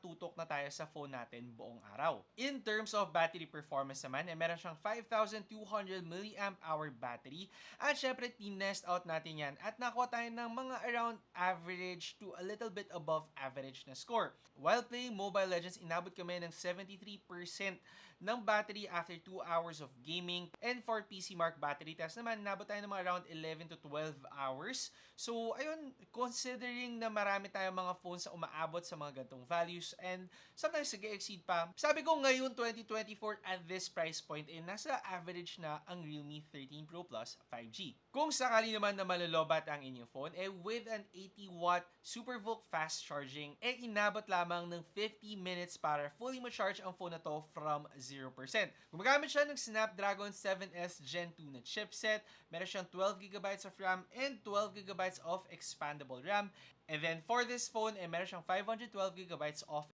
nakatutok na tayo sa phone natin buong araw. In terms of battery performance naman, meron siyang 5,200 mAh battery. At syempre, tinest out natin yan at nakuha tayo ng mga around average to a little bit above average na score. While playing Mobile Legends, inabot kami ng 73% ng battery after 2 hours of gaming. And for PC Mark battery test naman, inabot tayo ng mga around 11 to 12 hours. So, ayun, considering na marami tayong mga phones na umaabot sa mga gantong values and sometimes nag-exceed pa, sabi ko ngayon 2024 at this price point nasa average na ang Realme 13 Pro Plus 5G. Kung sakali naman na malolobat ang inyong phone, with an 80-watt SuperVOOC fast charging, inabot lamang ng 50 minutes para fully ma-charge ang phone na to from 0%. Gumagamit siya ng Snapdragon 7S Gen 2 na chipset, meron siyang 12GB of RAM and 12GB of expandable RAM. And then for this phone, meron siyang 512GB of